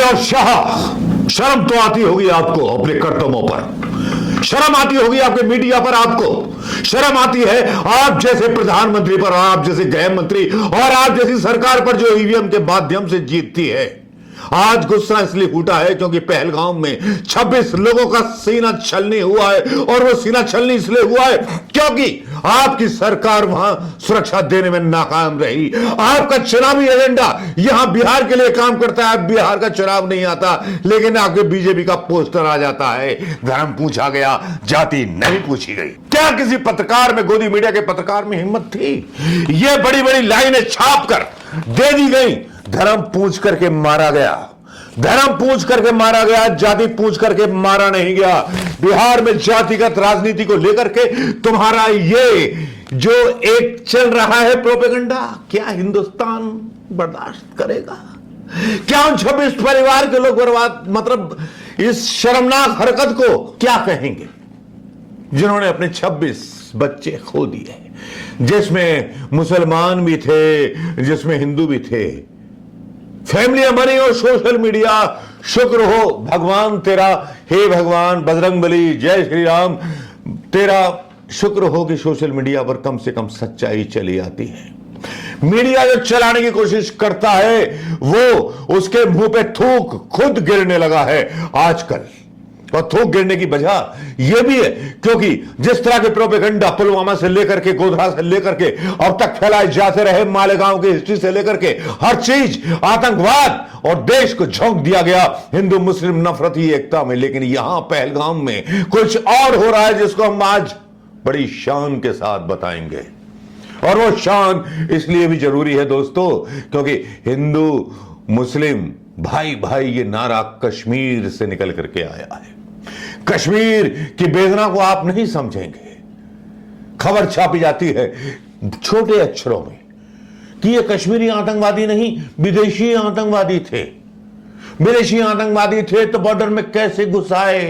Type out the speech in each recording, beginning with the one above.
और शाह, शर्म तो आती होगी आपको अपने कर्तव्यों पर, शर्म आती होगी आपके मीडिया पर, आपको शर्म आती है आप जैसे प्रधानमंत्री पर, आप जैसे गृह मंत्री और आप जैसी सरकार पर जो ईवीएम के माध्यम से जीतती है। आज गुस्सा इसलिए फूटा है क्योंकि पहलगाम में 26 लोगों का सीना छलनी हुआ है, और वो सीना छलनी इसलिए हुआ है क्योंकि आपकी सरकार वहां सुरक्षा देने में नाकाम रही। आपका चुनावी एजेंडा यहां बिहार के लिए काम करता है, बिहार का चुनाव नहीं आता, लेकिन आपके बीजेपी का पोस्टर आ जाता है। धर्म पूछा गया, जाति नहीं पूछी गई। क्या किसी पत्रकार में, गोदी मीडिया के पत्रकार में हिम्मत थी? ये बड़ी बड़ी लाइनें छाप कर दे दी गई, धर्म पूछ करके मारा गया, धर्म पूछ करके मारा गया, जाति पूछ करके मारा नहीं गया। बिहार में जातिगत राजनीति को लेकर के तुम्हारा ये जो एक चल रहा है प्रोपेगेंडा, क्या हिंदुस्तान बर्दाश्त करेगा? क्या उन 26 परिवार के लोग बर्बाद, मतलब इस शर्मनाक हरकत को क्या कहेंगे जिन्होंने अपने 26 बच्चे खो दिए, जिसमें मुसलमान भी थे, जिसमें हिंदू भी थे। फैमिलियां बनी और सोशल मीडिया, शुक्र हो भगवान तेरा, हे भगवान बजरंगबली, जय श्री राम, तेरा शुक्र हो कि सोशल मीडिया पर कम से कम सच्चाई चली आती है। मीडिया जो चलाने की कोशिश करता है वो उसके मुंह पे थूक खुद गिरने लगा है आजकल। और थूक गिरने की वजह यह भी है क्योंकि जिस तरह के प्रोपेगेंडा पुलवामा से लेकर के, गोधरा से लेकर के अब तक फैलाए जाते रहे, मालेगांव की हिस्ट्री से लेकर के हर चीज आतंकवाद, और देश को झोंक दिया गया हिंदू मुस्लिम नफरत ही एकता में। लेकिन यहां पहलगाम में कुछ और हो रहा है जिसको हम आज बड़ी शान के साथ बताएंगे। और वो शान इसलिए भी जरूरी है दोस्तों क्योंकि हिंदू मुस्लिम भाई भाई ये नारा कश्मीर से निकल करके आया है। कश्मीर की वेदना को आप नहीं समझेंगे। खबर छापी जाती है छोटे अक्षरों में कि ये कश्मीरी आतंकवादी नहीं, विदेशी आतंकवादी थे। विदेशी आतंकवादी थे तो बॉर्डर में कैसे घुस आए?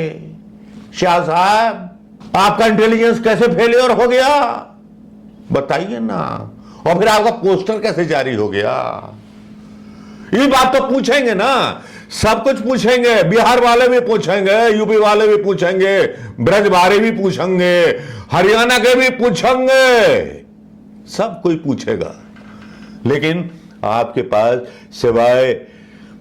शाह साहब, आपका इंटेलिजेंस कैसे फेलियर हो गया बताइए ना। और फिर आपका पोस्टर कैसे जारी हो गया? ये बात तो पूछेंगे ना, सब कुछ पूछेंगे। बिहार वाले भी पूछेंगे, यूपी वाले भी पूछेंगे, ब्रजबारी भी पूछेंगे, हरियाणा के भी पूछेंगे, सब कोई पूछेगा। लेकिन आपके पास सिवाय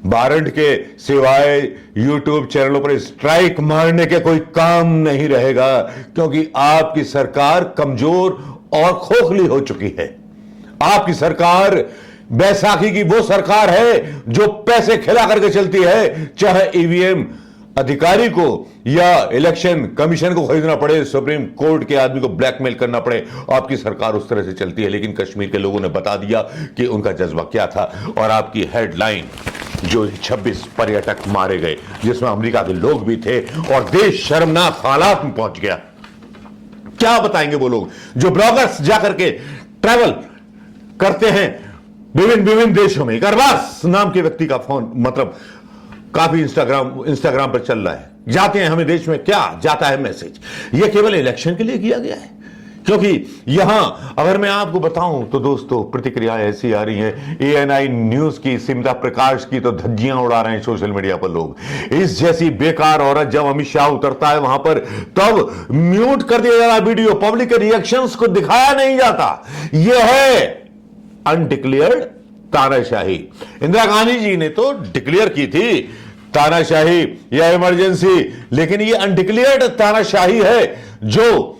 वारंट के, सिवाय यूट्यूब चैनलों पर स्ट्राइक मारने के कोई काम नहीं रहेगा क्योंकि आपकी सरकार कमजोर और खोखली हो चुकी है। आपकी सरकार बैसाखी की वो सरकार है जो पैसे खिला करके चलती है, चाहे ईवीएम अधिकारी को या इलेक्शन कमीशन को खरीदना पड़े, सुप्रीम कोर्ट के आदमी को ब्लैकमेल करना पड़े, आपकी सरकार उस तरह से चलती है। लेकिन कश्मीर के लोगों ने बता दिया कि उनका जज्बा क्या था। और आपकी हेडलाइन जो 26 पर्यटक मारे गए, जिसमें अमेरिका के लोग भी थे, और देश शर्मनाक हालात में पहुंच गया। क्या बताएंगे वो लोग जो ब्लॉगर्स जाकर के ट्रैवल करते हैं विभिन्न देशों में? करवास नाम के व्यक्ति का फोन, मतलब काफी इंस्टाग्राम पर चल रहा है, जाते हैं हमें देश में क्या जाता है मैसेज। यह केवल इलेक्शन के लिए किया गया है क्योंकि यहां अगर मैं आपको बताऊं तो दोस्तों प्रतिक्रियाएं ऐसी आ रही हैं। ANI न्यूज की स्मिता प्रकाश की तो धज्जियां उड़ा रहे हैं सोशल मीडिया पर लोग। इस जैसी बेकार औरत जब अमित शाह उतरता है वहां पर तब म्यूट कर दिया जाता है वीडियो, पब्लिक के रिएक्शंस को दिखाया नहीं जाता। यह है अनडिक्लेयर्ड तानाशाही। इंदिरा गांधी जी ने तो डिक्लेयर की थी तानाशाही या इमरजेंसी, लेकिन यह अनडिक्लेयर्ड तानाशाही है जो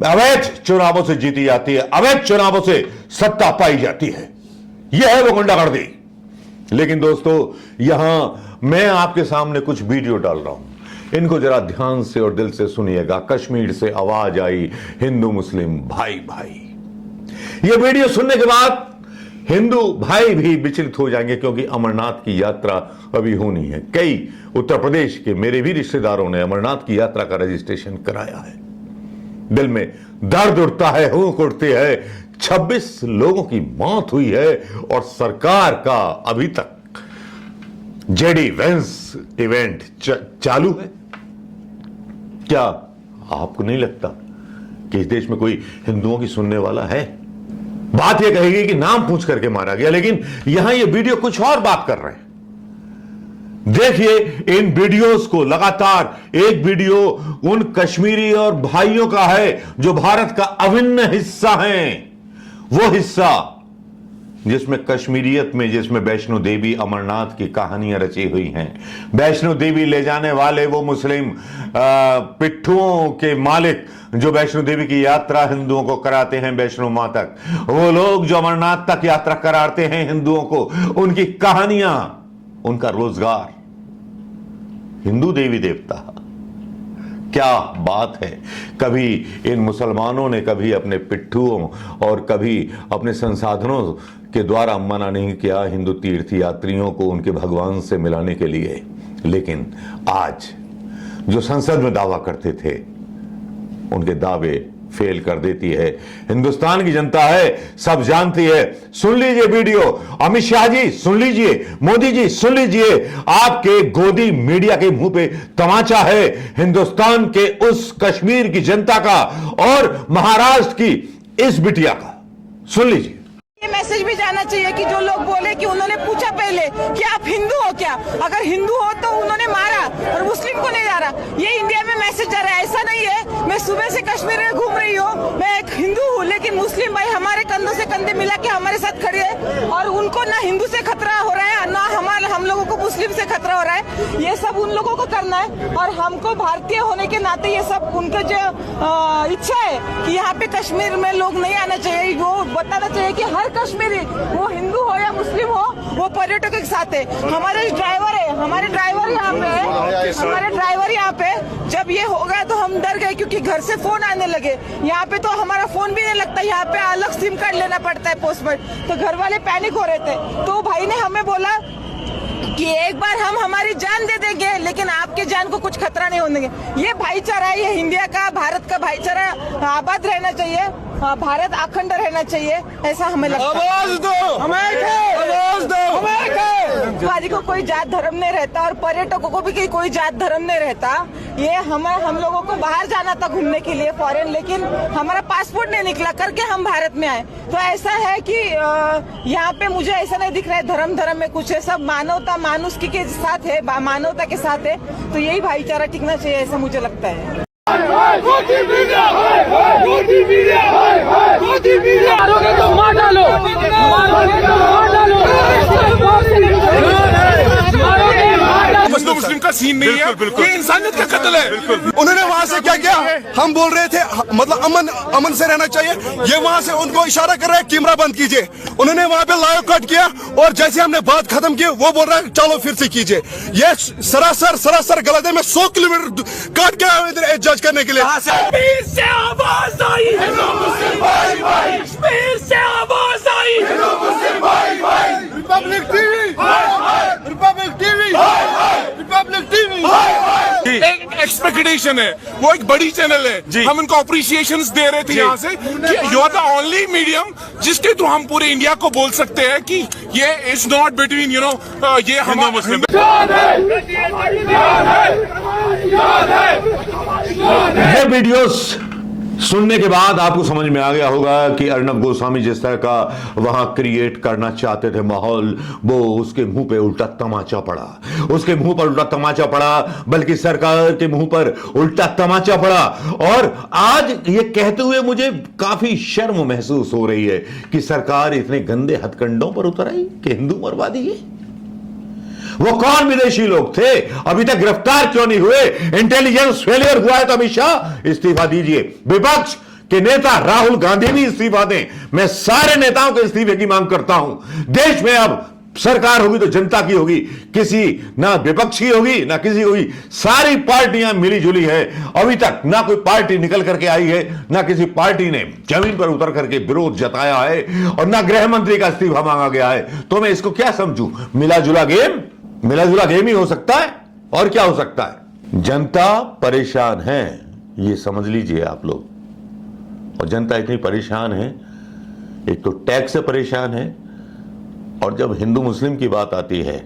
अवैध चुनावों से जीती जाती है, अवैध चुनावों से सत्ता पाई जाती है। यह है वो गुंडागर्दी। लेकिन दोस्तों यहां मैं आपके सामने कुछ वीडियो डाल रहा हूं, इनको जरा ध्यान से और दिल से सुनिएगा। कश्मीर से आवाज आई हिंदू मुस्लिम भाई भाई। यह वीडियो सुनने के बाद हिंदू भाई भी विचलित हो जाएंगे क्योंकि अमरनाथ की यात्रा अभी होनी है। कई उत्तर प्रदेश के मेरे भी रिश्तेदारों ने अमरनाथ की यात्रा का रजिस्ट्रेशन कराया है। दिल में दर्द उठता है, हुंक उठती है। 26 लोगों की मौत हुई है और सरकार का अभी तक जेडी वेंस इवेंट चालू है। क्या आपको नहीं लगता कि इस देश में कोई हिंदुओं की सुनने वाला है? बात यह कहेगी कि नाम पूछ करके मारा गया, लेकिन यहां ये वीडियो कुछ और बात कर रहे हैं। देखिए इन वीडियोस को, लगातार एक वीडियो उन कश्मीरी और भाइयों का है जो भारत का अभिन्न हिस्सा हैं, वो हिस्सा जिसमें कश्मीरियत में, जिसमें वैष्णो देवी अमरनाथ की कहानियां रची हुई हैं। वैष्णो देवी ले जाने वाले वो मुस्लिम पिट्ठुओं के मालिक जो वैष्णो देवी की यात्रा हिंदुओं को कराते हैं वैष्णो मां तक, वो लोग जो अमरनाथ तक यात्रा कराते हैं हिंदुओं को, उनकी कहानियां, उनका रोजगार हिंदू देवी देवता। क्या बात है। कभी इन मुसलमानों ने कभी अपने पिट्ठुओं और कभी अपने संसाधनों के द्वारा मना नहीं किया हिंदू तीर्थ यात्रियों को उनके भगवान से मिलाने के लिए, लेकिन आज जो संसद में दावा करते थे उनके दावे फेल कर देती है। हिंदुस्तान की जनता है, सब जानती है। सुन लीजिए वीडियो, अमित शाह जी सुन लीजिए, मोदी जी सुन लीजिए, आपके गोदी मीडिया के मुंह पे तमाचा है हिंदुस्तान के उस कश्मीर की जनता का और महाराष्ट्र की इस बिटिया का। सुन लीजिए। ये मैसेज भी जाना चाहिए कि जो लोग बोले कि उन्होंने पूछा पहले कि आप हिंदू हो क्या, अगर हिंदू हो तो उन्होंने मारा और मुस्लिम को नहीं जा रहा, ये इंडिया में मैसेज जा रहा है। ऐसा नहीं है, मैं सुबह से कश्मीर में घूम रही हूँ, मैं एक हिंदू हूँ, लेकिन मुस्लिम भाई हमारे कंधों से कंधे मिला के हमारे साथ खड़े हैं और उनको ना हिंदू से खतरा हो रहा है, ना हम लोगों को मुस्लिम से खतरा हो रहा है। ये सब उन लोगों को करना है और हमको भारतीय होने के नाते ये सब उनका जो इच्छा है कि यहाँ पे कश्मीर में लोग नहीं आना चाहिए, वो बताना चाहिए कि हर कश्मीरी, वो हिंदू हो या मुस्लिम हो, वो पर्यटकों के साथ है। हमारे ड्राइवर है, हमारे ड्राइवर यहाँ पे है, हमारे ड्राइवर यहाँ पे। जब ये हो गया तो हम डर गए क्योंकि घर से फोन आने लगे। यहाँ पे तो हमारा फोन भी नहीं लगता, यहाँ पे अलग सिम कार्ड लेना पड़ता है पोस्टपेड, तो घर वाले पैनिक हो रहे थे। तो भाई ने हमें बोला कि एक बार हम हमारी जान दे देंगे लेकिन आपके जान को कुछ खतरा नहीं होने देंगे। ये भाईचारा है, ये इंडिया का, भारत का भाईचारा आबाद रहना चाहिए, भारत अखंड रहना चाहिए, ऐसा हमें लगता है। आवाज दो, आवाज दो। भाजी को कोई जात धर्म नहीं रहता और पर्यटकों को भी कोई जात धर्म नहीं रहता। ये हम लोगों को बाहर जाना था घूमने के लिए फॉरेन, लेकिन हमारा पासपोर्ट नहीं निकला करके हम भारत में आए। तो ऐसा है कि यहाँ पे मुझे ऐसा नहीं दिख रहा है धर्म में कुछ है, सब मानवता मानुषी के साथ है, मानवता के साथ है। तो यही भाईचारा टिकना चाहिए, ऐसा मुझे लगता है। मुस्लिम का सीन नहीं है, ये इंसानियत का कत्ल है। उन्होंने वहाँ से क्या किया, हम बोल रहे थे मतलब अमन से रहना चाहिए, ये वहाँ से उनको इशारा कर रहे हैं कैमरा बंद कीजिए। उन्होंने वहाँ पे लाइव कट किया और जैसे हमने बात खत्म की वो बोल रहा है चलो फिर से कीजिए। ये सरासर गलत है। मैं 100 किलोमीटर काट के आया इधर जज करने के लिए। कश्मीर से आवाज आई, कश्मीर से आवाज आई, Republic TV, Republic TV, Republic TV. एक एक्सपेक्टेशन है, वो एक बड़ी चैनल है, हम उनको अप्रिसिएशंस दे रहे थे यहाँ से कि you are the only medium जिसके थ्रू हम पूरे इंडिया को बोल सकते हैं कि ये इज नॉट बिटवीन ये हम मुस्लिम। ये वीडियोस सुनने के बाद आपको समझ में आ गया होगा कि अर्नब गोस्वामी जिस तरह का वहां क्रिएट करना चाहते थे माहौल, वो उसके मुंह पे उल्टा तमाचा पड़ा, उसके मुंह पर उल्टा तमाचा पड़ा, बल्कि सरकार के मुंह पर उल्टा तमाचा पड़ा। और आज ये कहते हुए मुझे काफी शर्म महसूस हो रही है कि सरकार इतने गंदे हथकंडों पर उतर आई कि हिंदू मरवादी है। वो कौन विदेशी लोग थे, अभी तक गिरफ्तार क्यों नहीं हुए? इंटेलिजेंस फेलियर हुआ है तो अमित शाह इस्तीफा दीजिए, विपक्ष के नेता राहुल गांधी भी इस्तीफा दें। मैं सारे नेताओं के इस्तीफे की मांग करता हूं। देश में अब सरकार होगी तो जनता की होगी, किसी ना विपक्ष की होगी ना किसी होगी, सारी पार्टियां मिली जुली है। अभी तक ना कोई पार्टी निकल करके आई है, ना किसी पार्टी ने जमीन पर उतर करके विरोध जताया है, और ना गृह मंत्री का इस्तीफा मांगा गया है। तो मैं इसको क्या समझूं? मिला जुला गेम ही हो सकता है, और क्या हो सकता है? जनता परेशान है, ये समझ लीजिए आप लोग। और जनता इतनी परेशान है, एक तो टैक्स से परेशान है, और जब हिंदू मुस्लिम की बात आती है,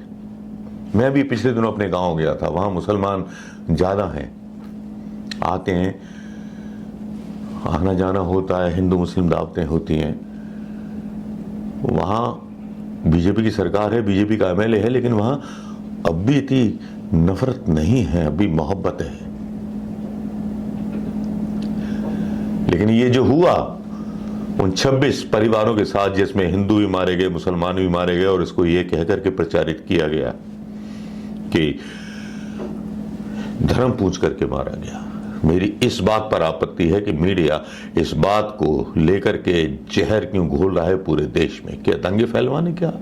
मैं भी पिछले दिनों अपने गांव गया था, वहां मुसलमान ज्यादा हैं, आते हैं, आना जाना होता है, हिंदू मुस्लिम दावतें होती हैं। वहां बीजेपी की सरकार है, बीजेपी का एमएलए है, लेकिन वहां अब भी इतनी नफरत नहीं है, अभी मोहब्बत है। लेकिन ये जो हुआ उन 26 परिवारों के साथ, जिसमें हिंदू भी मारे गए, मुसलमान भी मारे गए, और इसको ये कहकर के प्रचारित किया गया कि धर्म पूछ करके मारा गया। मेरी इस बात पर आपत्ति है कि मीडिया इस बात को लेकर के जहर क्यों घोल रहा है पूरे देश में। क्या दंगे फैलवाने क्या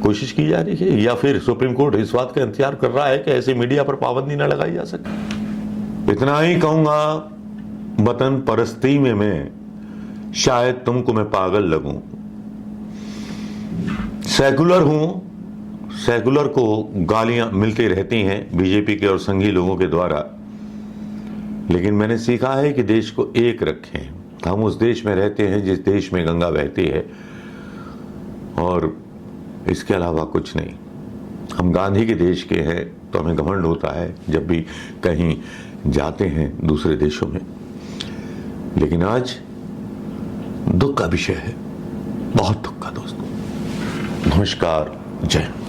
कोशिश की जा रही है, या फिर सुप्रीम कोर्ट इस बात का इंतजार कर रहा है कि ऐसे मीडिया पर पाबंदी न लगाई जा सके। इतना ही कहूंगा, वतन परस्ती में मैं शायद तुमको मैं पागल लगूं। सेकुलर हूं, सेकुलर को गालियां मिलती रहती हैं बीजेपी के और संघी लोगों के द्वारा, लेकिन मैंने सीखा है कि देश को एक रखें। हम उस देश में रहते हैं जिस देश में गंगा बहती है, और इसके अलावा कुछ नहीं। हम गांधी के देश के हैं तो हमें घमंड होता है जब भी कहीं जाते हैं दूसरे देशों में, लेकिन आज दुख का विषय है, बहुत दुख का दोस्तों। नमस्कार, जय हिंद।